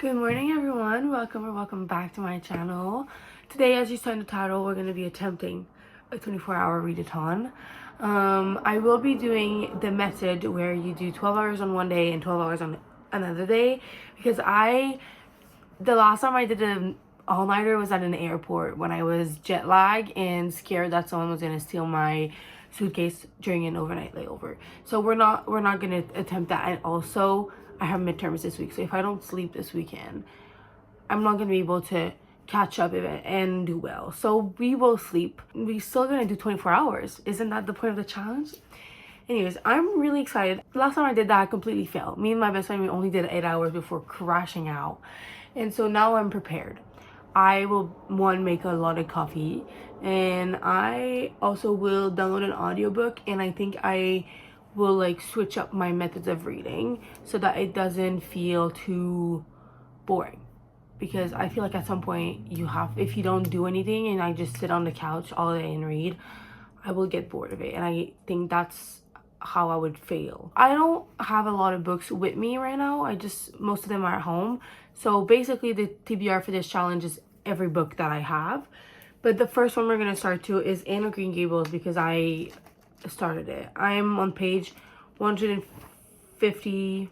Good morning, everyone. Welcome back to my channel. Today, as you saw in the title, we're going to be attempting a 24-hour readathon. I will be doing the method where you do 12 hours on one day and 12 hours on another day, because the last time I did an all-nighter was at an airport when I was jet lagged and scared that someone was going to steal my suitcase during an overnight layover. So we're not going to attempt that. And also, I have midterms this week, so if I don't sleep this weekend, I'm not going to be able to catch up and do well. So we will sleep. We're still going to do 24 hours. Isn't that the point of the challenge? Anyways, I'm really excited. Last time I did that, I completely failed. Me and my best friend, we only did 8 hours before crashing out. And so now I'm prepared. I will, one, make a lot of coffee, and I also will download an audiobook, and I think I will like switch up my methods of reading so that it doesn't feel too boring, because I feel like at some point if you don't do anything and I just sit on the couch all day and read, I will get bored of it, and I think that's how I would fail. I don't have a lot of books with me right now. Most of them are at home. So basically the TBR for this challenge is every book that I have. But the first one we're going to start to is Anne of Green Gables, because I started it. I'm on page 150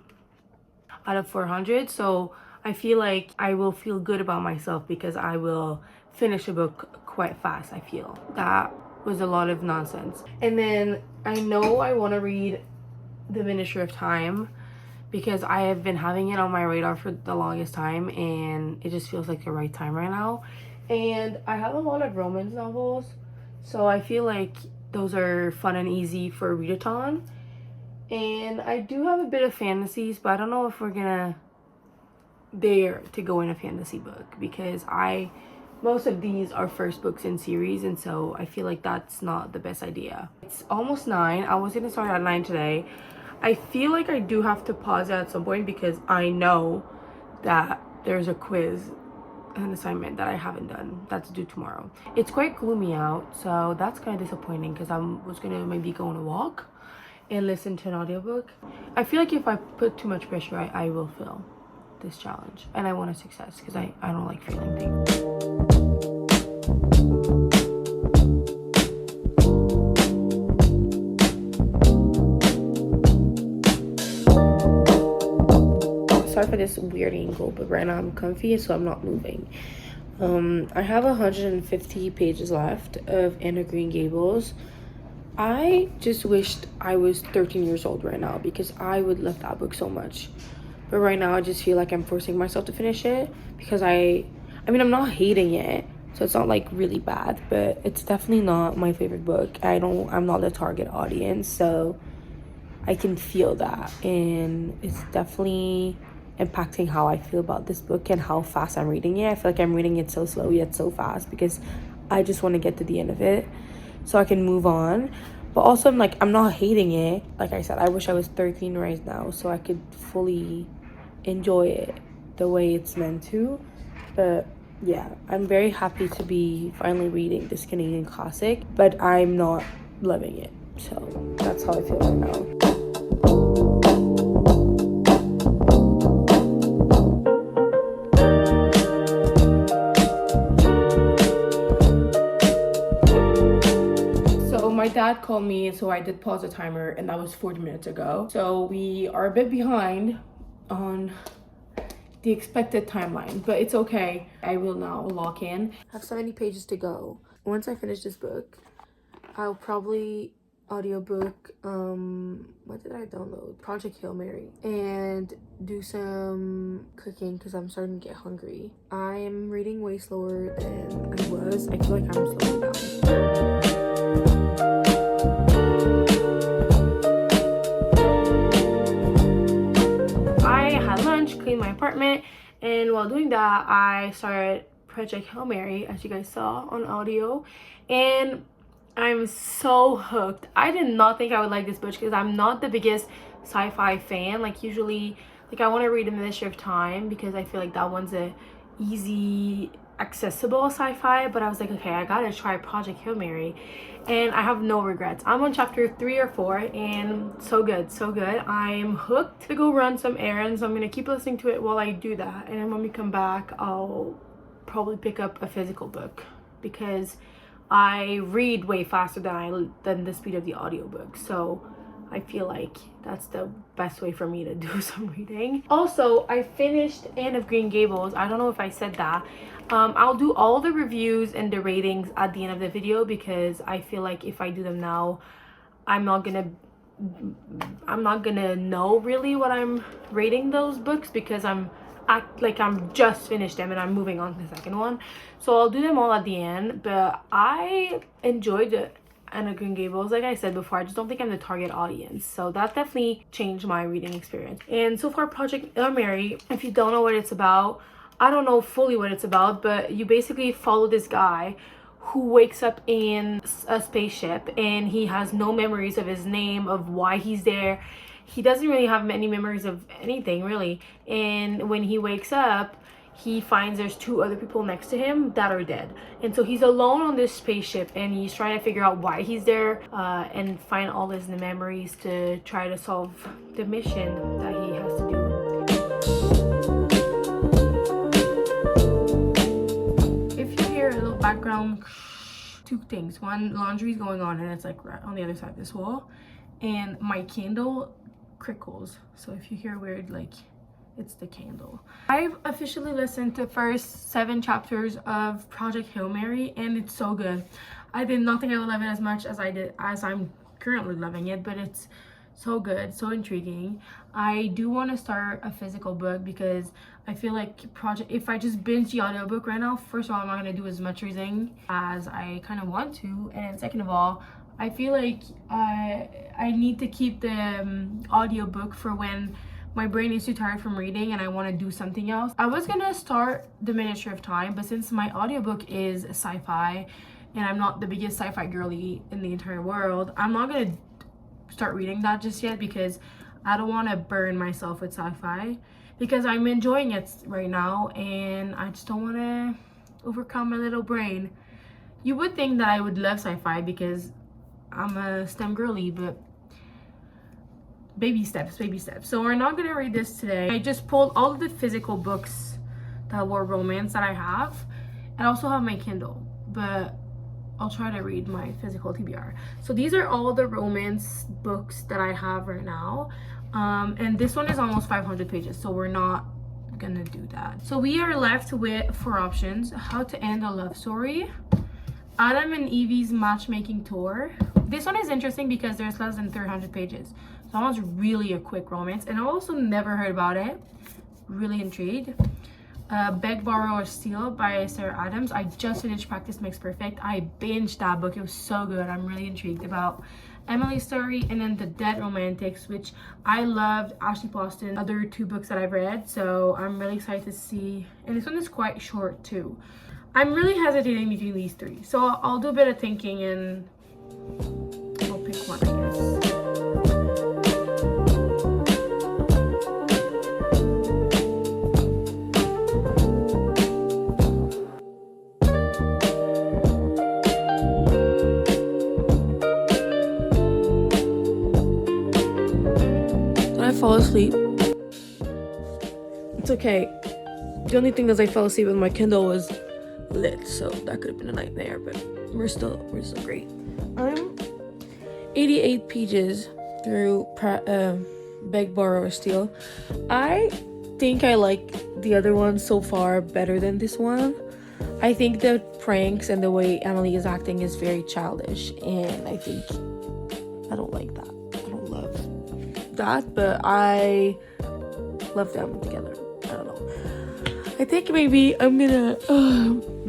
out of 400. So I feel like I will feel good about myself because I will finish a book quite fast. I feel that was a lot of nonsense. And then I know I want to read The Ministry of Time, because I have been having it on my radar for the longest time, and it just feels like the right time right now. And I have a lot of romance novels, so I feel like those are fun and easy for a readathon. And I do have a bit of fantasies, but I don't know if we're gonna dare to go in a fantasy book, because most of these are first books in series, and so I feel like that's not the best idea. It's almost 9. I was gonna start at 9 today. I feel like I do have to pause it at some point because I know that there's a quiz, an assignment that I haven't done that's due tomorrow. It's quite gloomy out, so that's kind of disappointing, because I was gonna maybe go on a walk and listen to an audiobook. I feel like if I put too much pressure, I will fail this challenge, and I want a success because I don't like failing things. Sorry for this weird angle, but right now I'm comfy, so I'm not moving. I have 150 pages left of Anne of Green Gables. I just wished I was 13 years old right now, because I would love that book so much. But right now I just feel like I'm forcing myself to finish it, because I'm not hating it, so it's not like really bad, but it's definitely not my favorite book. I'm not the target audience, so I can feel that, and it's definitely impacting how I feel about this book and how fast I'm reading it. I feel like I'm reading it so slow yet so fast, because I just want to get to the end of it so I can move on. But also I'm not hating it. Like I said, I wish I was 13 right now so I could fully enjoy it the way it's meant to. But yeah, I'm very happy to be finally reading this Canadian classic, but I'm not loving it. So that's how I feel right now. My dad called me, so I did pause the timer, and that was 40 minutes ago. So we are a bit behind on the expected timeline, but it's okay. I will now lock in. I have 70 pages to go. Once I finish this book, I'll probably audiobook, what did I download? Project Hail Mary, and do some cooking because I'm starting to get hungry. I am reading way slower than I was. I feel like I'm slowing down. Clean my apartment, and while doing that I started Project Hail Mary, as you guys saw on audio, and I'm so hooked. I did not think I would like this book because I'm not the biggest sci-fi fan. Usually I want to read The Ministry of Time because I feel like that one's a easy accessible sci-fi, but I was like, okay, I gotta try Project Hail Mary, and I have no regrets. I'm on chapter 3 or 4, and so good, so good. I'm hooked. To go run some errands. I'm gonna keep listening to it while I do that, and then when we come back, I'll probably pick up a physical book because I read way faster than the speed of the audiobook. So I feel like that's the best way for me to do some reading. Also, I finished Anne of Green Gables. I don't know if I said that. I'll do all the reviews and the ratings at the end of the video because I feel like if I do them now, I'm not gonna know really what I'm rating those books because I'm just finished them and I'm moving on to the second one. So I'll do them all at the end. But I enjoyed it. Anne of Green Gables, like I said before, I just don't think I'm the target audience, so that definitely changed my reading experience. And so far, Project Hail Mary, if you don't know what it's about, I don't know fully what it's about, but you basically follow this guy who wakes up in a spaceship and he has no memories of his name, of why he's there. He doesn't really have many memories of anything really, and when he wakes up, he finds there's 2 other people next to him that are dead, and so he's alone on this spaceship and he's trying to figure out why he's there and find all his memories to try to solve the mission that he has to do. If you hear a little background, 2 things. One, laundry's going on and it's like right on the other side of this wall, and my candle crickles, so if you hear weird, like, it's the candle. I've officially listened to the first 7 chapters of Project Hail Mary and it's so good. I did not think I would love it as much as I'm currently loving it, but it's so good, so intriguing. I do want to start a physical book because I feel like if I just binge the audiobook right now, first of all, I'm not going to do as much reading as I kind of want to, and second of all, I feel like I need to keep the audiobook for when my brain is too tired from reading and I want to do something else. I was gonna start The Miniature of Time, but since my audiobook is sci-fi and I'm not the biggest sci-fi girly in the entire world, I'm not gonna start reading that just yet because I don't want to burn myself with sci-fi because I'm enjoying it right now and I just don't want to overcome my little brain. You would think that I would love sci-fi because I'm a STEM girly, but baby steps, baby steps. So we're not gonna read this today. I just pulled all of the physical books that were romance that I have, and I also have my Kindle, but I'll try to read my physical TBR. So these are all the romance books that I have right now, and this one is almost 500 pages, so we're not gonna do that. So we are left with 4 options: How to End a Love Story, Adam and Evie's Matchmaking Tour. This one is interesting because there's less than 300 pages. So that one's really a quick romance, and I also never heard about it. Really intrigued. Beg, Borrow, or Steal by Sarah Adams. I just finished Practice Makes Perfect. I binged that book. It was so good. I'm really intrigued about Emily's Story, and then The Dead Romantics, which I loved Ashley Poston's other 2 books that I've read. So I'm really excited to see. And this one is quite short too. I'm really hesitating between these 3. So I'll do a bit of thinking and I'll pick one, I guess. Fall asleep. It's okay. The only thing is I fell asleep when my Kindle was lit, so that could have been a nightmare, but we're still great. I'm 88 pages through Beg, Borrow, or Steal. I think I like the other one so far better than this one. I think the pranks and the way Emily is acting is very childish, and I think I don't like that. I don't love that, but I love them together. I don't know. I think maybe I'm gonna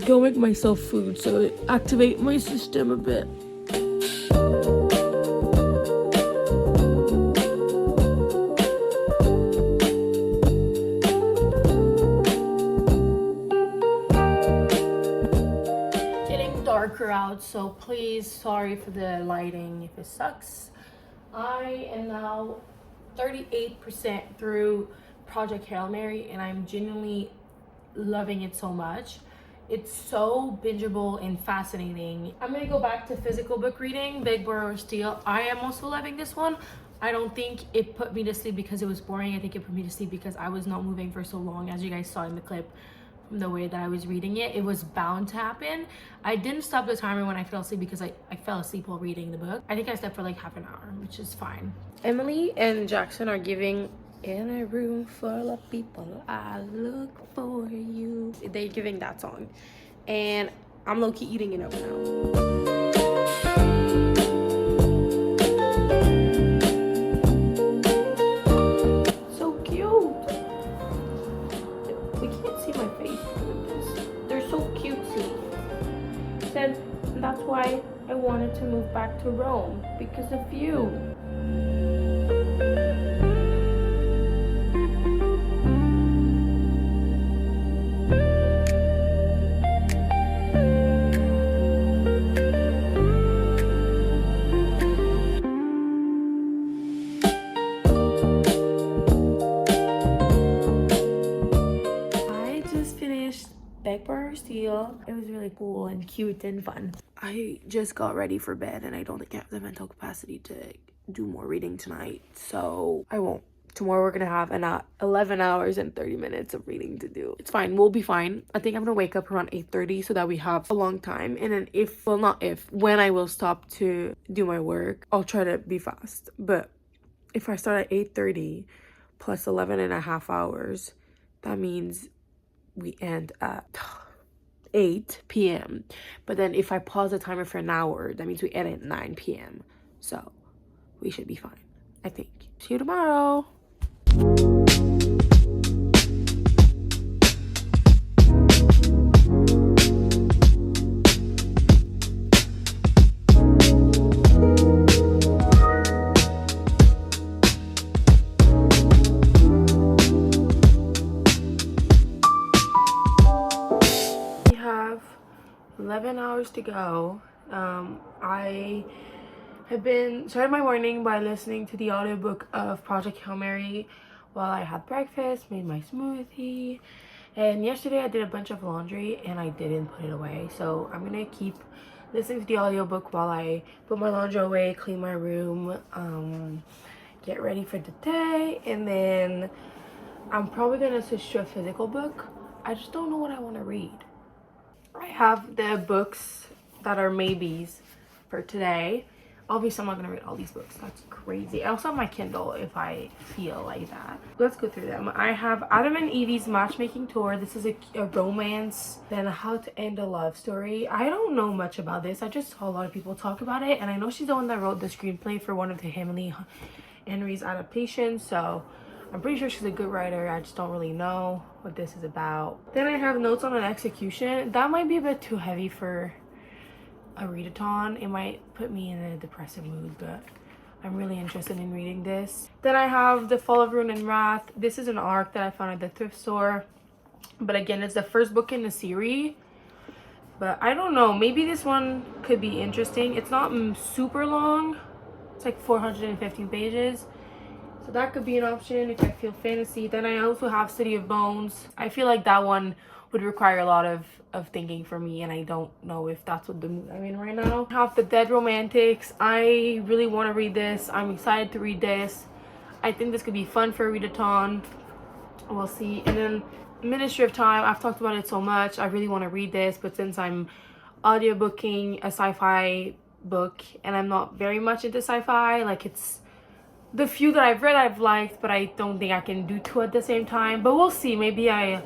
go make myself food so it activate my system a bit. Getting darker out, so please, sorry for the lighting if it sucks. I am now 38% through Project Hail Mary, and I'm genuinely loving it so much. It's so bingeable and fascinating. I'm gonna go back to physical book reading, Big Brother Steel. I am also loving this one. I don't think it put me to sleep because it was boring. I think it put me to sleep because I was not moving for so long, as you guys saw in the clip. From the way that I was reading it, it was bound to happen. I didn't stop the timer when I fell asleep because I fell asleep while reading the book. I think I slept for like half an hour, which is fine. Emily and Jackson are giving "In a Room Full of People, I Look For You." They're giving that song. And I'm low-key eating it up now. That's why I wanted to move back to Rome, because of you. I just finished Big Brother Steel. It was really cool and cute and fun. I just got ready for bed and I don't think I have the mental capacity to do more reading tonight, so I won't. Tomorrow we're gonna have 11 hours and 30 minutes of reading to do. It's fine, we'll be fine. I think I'm gonna wake up around 8:30 so that we have a long time, and then when I will stop to do my work, I'll try to be fast. But if I start at 8:30 plus 11 and a half hours, that means we end at 8 p.m. But then if I pause the timer for an hour, that means we end at 9 p.m. So we should be fine, I think. See you tomorrow. We have 11 hours to go. I have been started my morning by listening to the audiobook of Project Hail Mary while I had breakfast, made my smoothie, and yesterday I did a bunch of laundry and I didn't put it away, so I'm gonna keep listening to the audiobook while I put my laundry away, clean my room, get ready for the day, and then I'm probably gonna switch to a physical book. I just don't know what I want to read. I have the books that are maybes for today. Obviously, I'm not gonna read all these books. That's crazy. I also have my Kindle if I feel like that. Let's go through them. I have Adam and Evie's Matchmaking Tour. This is a romance. Then How to End a Love Story. I don't know much about this. I just saw a lot of people talk about it, and I know she's the one that wrote the screenplay for one of the Henry's adaptations, so I'm pretty sure she's a good writer. I just don't really know what this is about. Then I have Notes on an Execution. That might be a bit too heavy for a readathon. It might put me in a depressive mood, but I'm really interested in reading this. Then I have The Fall of Ruin and Wrath. This is an arc that I found at the thrift store, but again, it's the first book in the series. But I don't know, maybe this one could be interesting. It's not super long. It's like 415 pages. So that could be an option if I feel fantasy. Then I also have City of Bones. I feel like that one would require a lot of thinking for me, and I don't know if that's what the mood I'm in right now. I have The Dead Romantics. I really want to read this. I'm excited to read this. I think this could be fun for a readathon. We'll see. And then Ministry of Time. I've talked about it so much. I really want to read this, but since I'm audiobooking a sci-fi book and I'm not very much into sci-fi, like, it's the few that I've read I've liked, but I don't think I can do two at the same time. But we'll see. Maybe I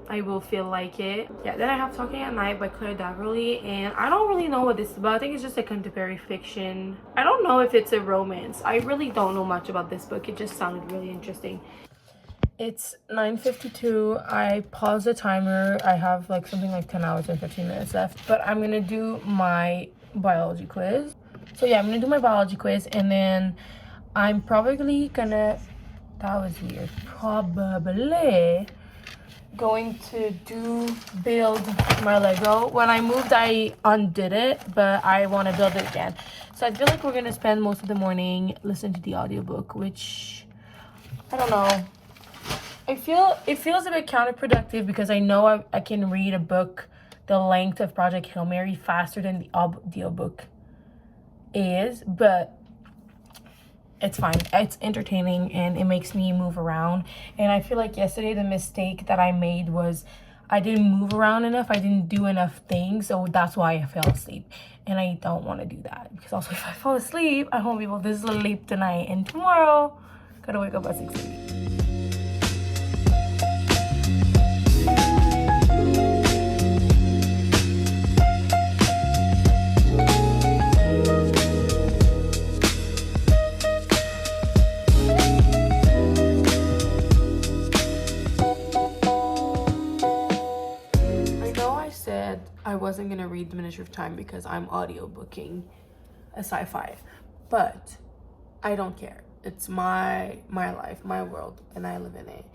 will feel like it. Yeah, then I have Talking at Night by Claire Daverly, and I don't really know what this is about. I think it's just a contemporary fiction. I don't know if it's a romance. I really don't know much about this book. It just sounded really interesting. It's 9:52. I paused the timer. I have like something like 10 hours and 15 minutes left, but I'm gonna do my biology quiz. So yeah, I'm gonna do my biology quiz, and then I'm probably gonna, that was weird, probably going to build my Lego. When I moved, I undid it, but I want to build it again. So I feel like we're gonna spend most of the morning listening to the audiobook, which I don't know. I feel it feels a bit counterproductive because I know I can read a book the length of Project Hail Mary faster than the audiobook is, but it's fine. It's entertaining and it makes me move around. And I feel like yesterday the mistake that I made was I didn't move around enough. I didn't do enough things, so that's why I fell asleep. And I don't want to do that, because also if I fall asleep, I won't be able to sleep tonight, and tomorrow gotta wake up at 6:30. I wasn't gonna read The Ministry of Time because I'm audiobooking a sci-fi, but I don't care. It's my life, my world, and I live in it.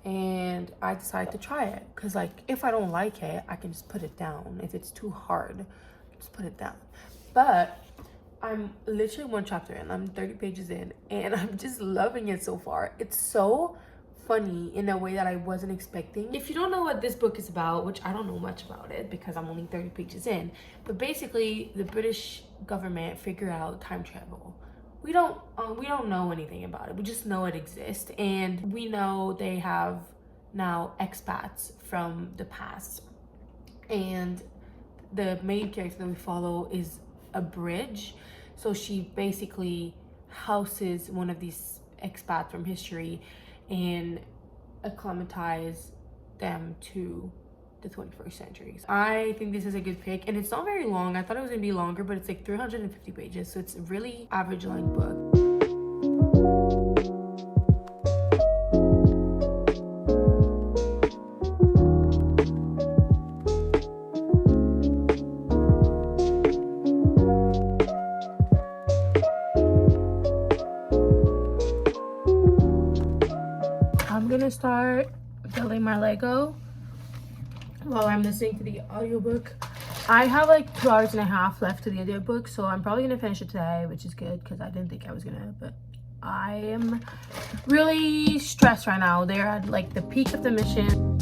And I decided to try it because, like, if I don't like it, I can just put it down. If it's too hard, just put it down. But I'm literally 1 chapter in. I'm 30 pages in, and I'm just loving it so far. It's so funny in a way that I wasn't expecting. If you don't know what this book is about, which I don't know much about it because I'm only 30 pages in, but basically the British government figure out time travel. We don't know anything about it. We just know it exists, and we know they have now expats from the past, and the main character that we follow is a bridge. So she basically houses one of these expats from history and acclimatize them to the 21st century. I think this is a good pick, and it's not very long. I thought it was gonna be longer, but it's like 350 pages, so it's a really average length book. I'm gonna start building my Lego while I'm listening to the audiobook. I have like 2.5 hours left to the audiobook, so I'm probably gonna finish it today, which is good because I didn't think I was gonna, but I am really stressed right now. They're at like the peak of the mission.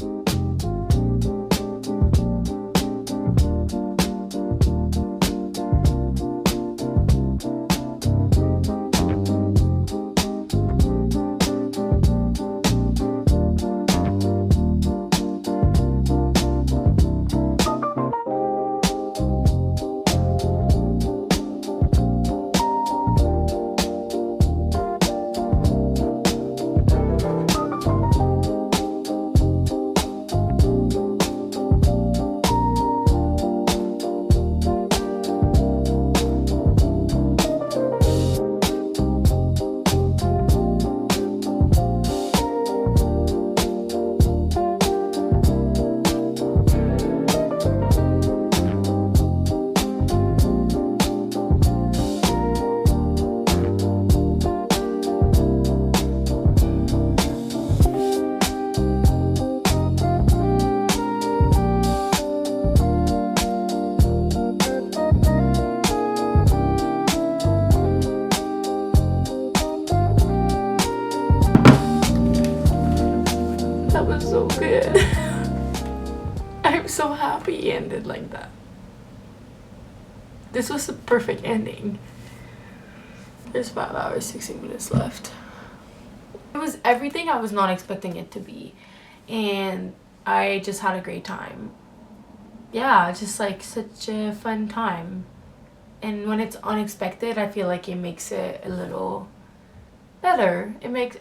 That was so good. I'm so happy it ended like that. This was the perfect ending. There's 5 hours, 16 minutes left. It was everything I was not expecting it to be, and I just had a great time. Yeah, just like such a fun time. And when it's unexpected, I feel like it makes it a little better.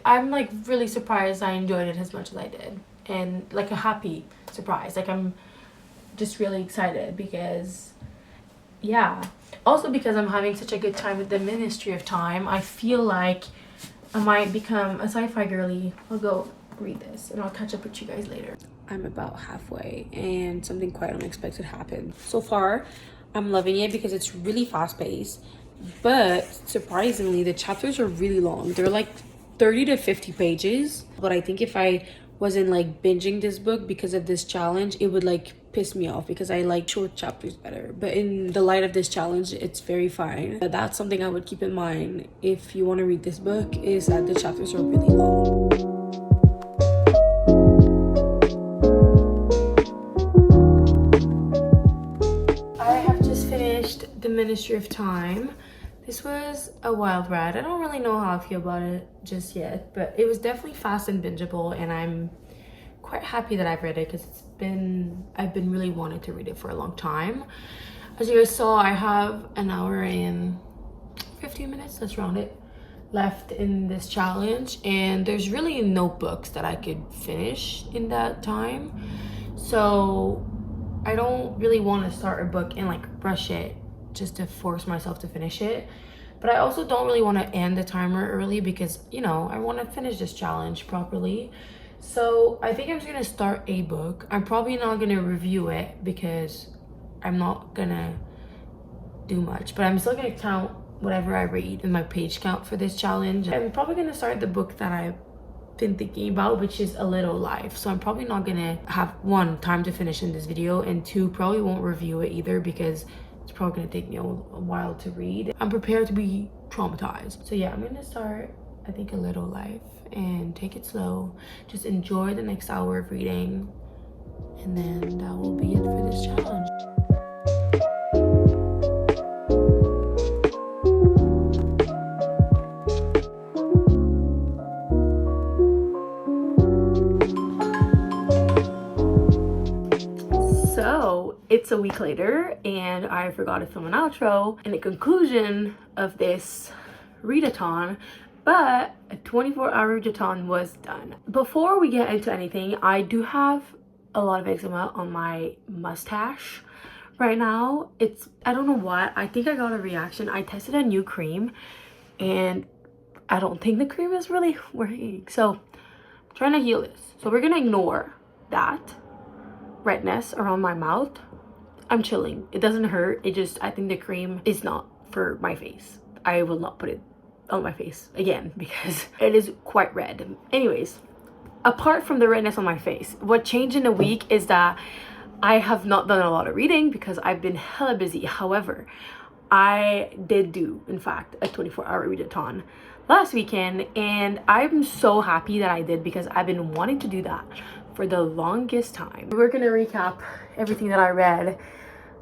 I'm like really surprised I enjoyed it as much as I did, and like a happy surprise. Like I'm just really excited because, yeah, also because I'm having such a good time with the Ministry of Time. I feel like I might become a sci-fi girly. I'll go read this and I'll catch up with you guys later. I'm about halfway and something quite unexpected happened. So far I'm loving it because it's really fast-paced, but surprisingly the chapters are really long. They're like 30 to 50 pages, but I think if I wasn't like binging this book because of this challenge, it would like piss me off because I like short chapters better. But in the light of this challenge, it's very fine. But that's something I would keep in mind if you want to read this book, is that the chapters are really long. Ministry of Time. This was a wild ride. I don't really know how I feel about it just yet, but it was definitely fast and bingeable, and I'm quite happy that I've read it because I've been really wanting to read it for a long time. As you guys saw, I have an hour and 15 minutes, let's round it, left in this challenge, and there's really no books that I could finish in that time. So I don't really want to start a book and like rush it just to force myself to finish it. But I also don't really want to end the timer early because, you know, I want to finish this challenge properly. So I think I'm just gonna start a book. I'm probably not gonna review it because I'm not gonna do much, but I'm still gonna count whatever I read in my page count for this challenge. I'm probably gonna start the book that I've been thinking about, which is A Little Life. So I'm probably not gonna have, one, time to finish in this video, and two, probably won't review it either because it's probably gonna take me a while to read. I'm prepared to be traumatized. So yeah, I'm gonna start, I think, A Little Life and take it slow. Just enjoy the next hour of reading, and then that will be it for this challenge. So it's a week later and I forgot to film an outro and the conclusion of this readathon, but a 24-hour readathon was done. Before we get into anything, I do have a lot of eczema on my mustache right now. I don't know what, I think I got a reaction. I tested a new cream and I don't think the cream is really working. So I'm trying to heal this. So we're gonna ignore that redness around my mouth. I'm chilling. It doesn't hurt. I think the cream is not for my face. I will not put it on my face again because it is quite red. Anyways, apart from the redness on my face, what changed in a week is that I have not done a lot of reading because I've been hella busy. However, I did do, in fact, a 24-hour readathon last weekend, and I'm so happy that I did because I've been wanting to do that for the longest time. We're gonna recap everything that I read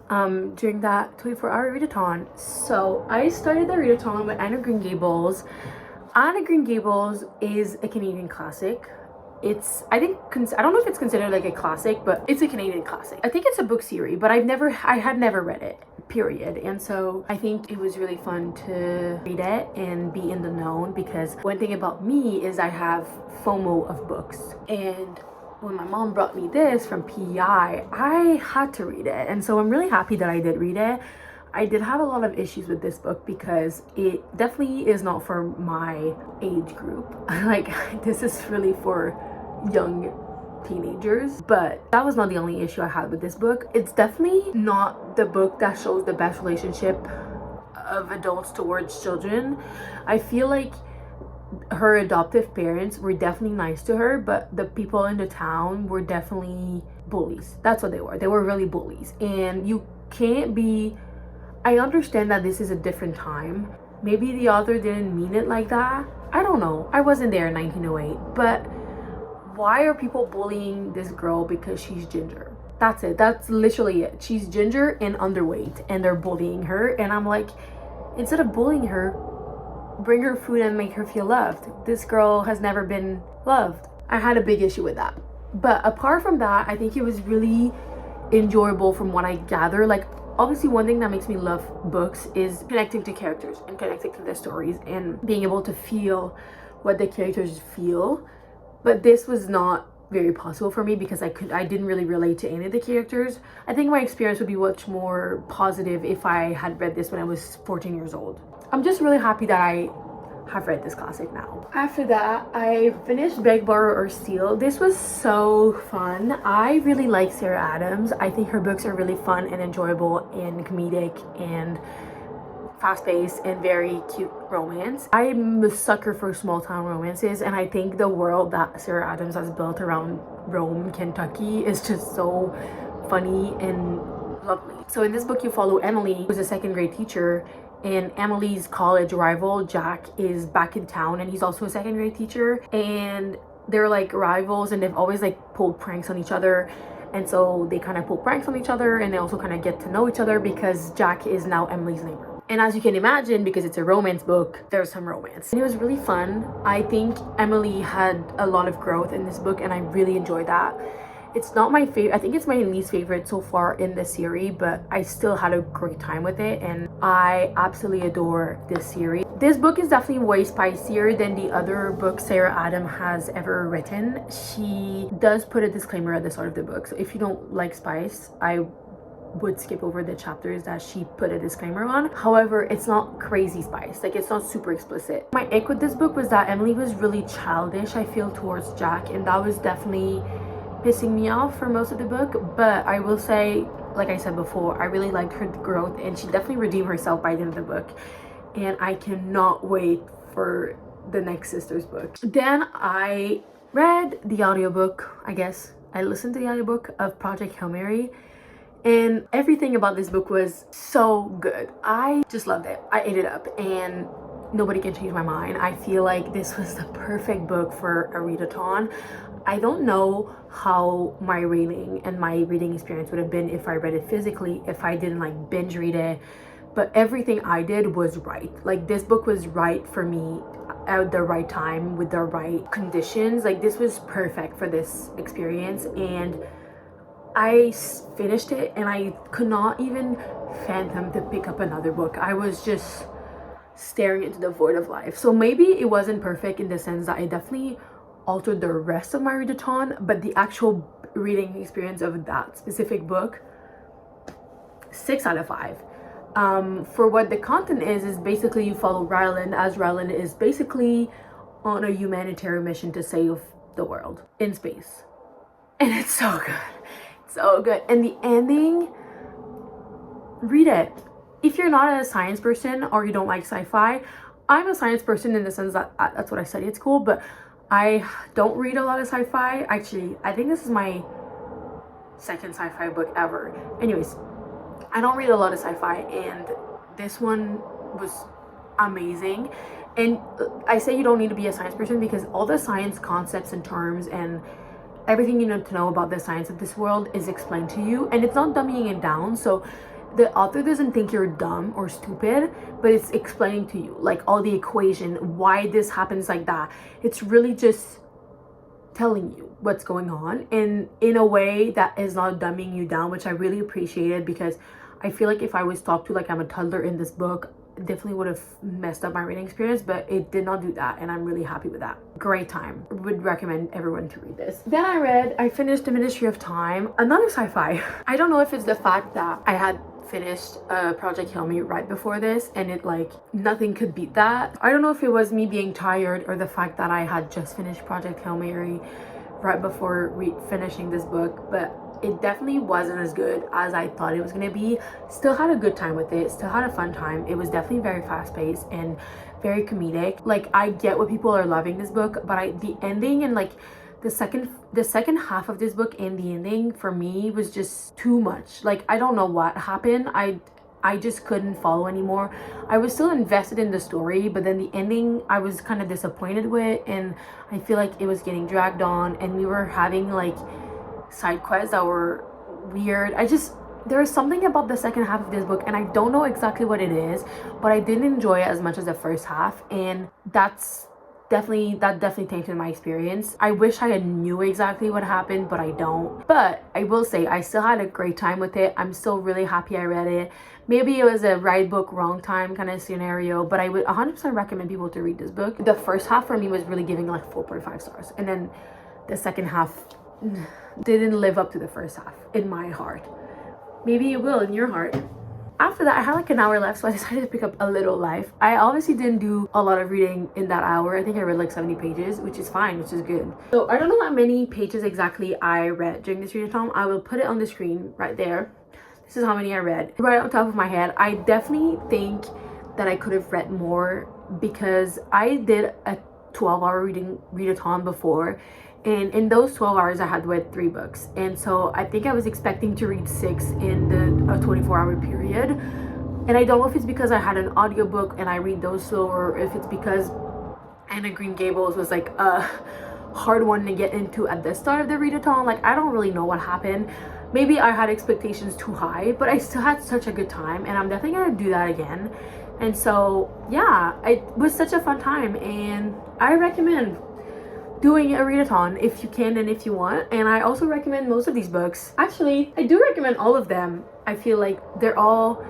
during that 24-hour readathon. So I started the readathon with Anne of Green Gables. Anne of Green Gables is a Canadian classic. I don't know if it's considered like a classic, but it's a Canadian classic. I think it's a book series, but I had never read it, period. And so I think it was really fun to read it and be in the know, because one thing about me is I have FOMO of books. And when my mom brought me this from PEI, I had to read it. And so I'm really happy that I did read it. I did have a lot of issues with this book because it definitely is not for my age group. Like, this is really for young teenagers, but that was not the only issue I had with this book. It's definitely not the book that shows the best relationship of adults towards children. I feel like her adoptive parents were definitely nice to her, but the people in the town were definitely bullies. That's what they were. They were really bullies. And you can't be... I understand that this is a different time. Maybe the author didn't mean it like that. I don't know. I wasn't there in 1908. But why are people bullying this girl because she's ginger? That's it. That's literally it. She's ginger and underweight, and they're bullying her. And I'm like, instead of bullying her, bring her food and make her feel loved. This girl has never been loved. I had a big issue with that. But apart from that, I think it was really enjoyable from what I gather. Like, obviously one thing that makes me love books is connecting to characters and connecting to their stories and being able to feel what the characters feel. But this was not very possible for me because I didn't really relate to any of the characters. I think my experience would be much more positive if I had read this when I was 14 years old. I'm just really happy that I have read this classic now. After that, I finished Beg, Borrow, or Steal. This was so fun. I really like Sarah Adams. I think her books are really fun and enjoyable and comedic and fast-paced and very cute romance. I'm a sucker for small-town romances, and I think the world that Sarah Adams has built around Rome, Kentucky is just so funny and lovely. So in this book, you follow Emily, who's a second-grade teacher, and Emily's college rival Jack is back in town, and he's also a second-grade teacher, and they're like rivals, and they've always like pulled pranks on each other. and so they kind of pull pranks on each other, and they also kind of get to know each other because Jack is now Emily's neighbor. And as you can imagine, because it's a romance book, there's some romance. And it was really fun. I think Emily had a lot of growth in this book, and I really enjoyed that. It's not my favorite. I think it's my least favorite so far in the series, but I still had a great time with it, and I absolutely adore this series. This book is definitely way spicier than the other books Sarah Adam has ever written. She does put a disclaimer at the start of the book, so if you don't like spice, I would skip over the chapters that she put a disclaimer on. However, it's not crazy spice, like it's not super explicit. My ick with this book was that Emily was really childish, I feel, towards Jack, and that was definitely pissing me off for most of the book. But I will say, like I said before, I really liked her growth, and she definitely redeemed herself by the end of the book, and I cannot wait for the next Sisters book. Then I read the audiobook, I guess I listened to the audiobook of Project Hail Mary, and everything about this book was so good. I just loved it. I ate it up, and nobody can change my mind. I feel like this was the perfect book for a readathon. I don't know how my reading and my reading experience would have been if I read it physically, if I didn't like binge read it, but everything I did was right. Like, this book was right for me at the right time with the right conditions. Like, this was perfect for this experience, and I finished it and I could not even fathom to pick up another book. I was just staring into the void of life. So maybe it wasn't perfect in the sense that I definitely altered the rest of my readathon, but the actual reading experience of that specific book, 6 out of 5. For what the content is basically you follow Ryland, as Ryland is basically on a humanitarian mission to save the world in space, and it's so good. So good. And the ending, read it. If you're not a science person or you don't like sci-fi, I'm a science person in the sense that that's what I study at school, but I don't read a lot of sci-fi. Actually, I think this is my second sci-fi book ever. Anyways, I don't read a lot of sci-fi, and this one was amazing. And I say you don't need to be a science person because all the science concepts and terms and everything you need to know about the science of this world is explained to you, and it's not dumbing it down. So the author doesn't think you're dumb or stupid, but it's explaining to you like all the equation, why this happens like that. It's really just telling you what's going on, and in a way that is not dumbing you down, which I really appreciated, because I feel like if I was talked to like I'm a toddler in this book, definitely would have messed up my reading experience, but it did not do that, and I'm really happy with that. Great time. Would recommend everyone to read this. Then I finished The Ministry of Time, another sci-fi. I don't know if it's the fact that I had finished Project Hail Mary right before this, and it like nothing could beat that. I don't know if it was me being tired or the fact that I had just finished Project Hail Mary right before finishing this book, but it definitely wasn't as good as I thought it was gonna be. Still had a good time with it, still had a fun time. It was definitely very fast-paced and very comedic. Like, I get what people are loving this book, but the ending and like the second half of this book and the ending for me was just too much. Like, I don't know what happened. I just couldn't follow anymore. I was still invested in the story, but then the ending I was kind of disappointed with, and I feel like it was getting dragged on, and we were having like side quests that were weird. There was something about the second half of this book, and I don't know exactly what it is, but I didn't enjoy it as much as the first half, and that definitely tainted my experience. I wish I had knew exactly what happened, but I don't. But I will say I still had a great time with it. I'm still really happy I read it. Maybe it was a right book, wrong time kind of scenario, but I would 100% recommend people to read this book. The first half for me was really giving like 4.5 stars, and then the second half didn't live up to the first half in my heart. Maybe it will in your heart. After that, I had like an hour left, so I decided to pick up A Little Life. I obviously didn't do a lot of reading in that hour. I think I read like 70 pages, which is fine, which is good. So I don't know how many pages exactly I read during this readathon. I will put it on the screen right there. This is how many I read. Right on top of my head, I definitely think that I could have read more, because I did a 12-hour readathon before, and in those 12 hours I had read 3 books, and so I think I was expecting to read 6 in the 24-hour period. And I don't know if it's because I had an audiobook and I read those slower, or if it's because Anna Green Gables was like a hard one to get into at the start of the readathon. Like, I don't really know what happened. Maybe I had expectations too high, but I still had such a good time, and I'm definitely gonna do that again. And so yeah, it was such a fun time, and I recommend doing a readathon if you can and if you want. And I also recommend most of these books. Actually, I do recommend all of them. I feel like they're all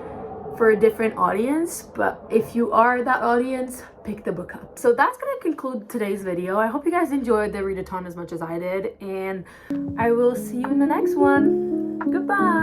for a different audience, but if you are that audience, pick the book up. So that's gonna conclude today's video. I hope you guys enjoyed the readathon as much as I did, and I will see you in the next one. Goodbye.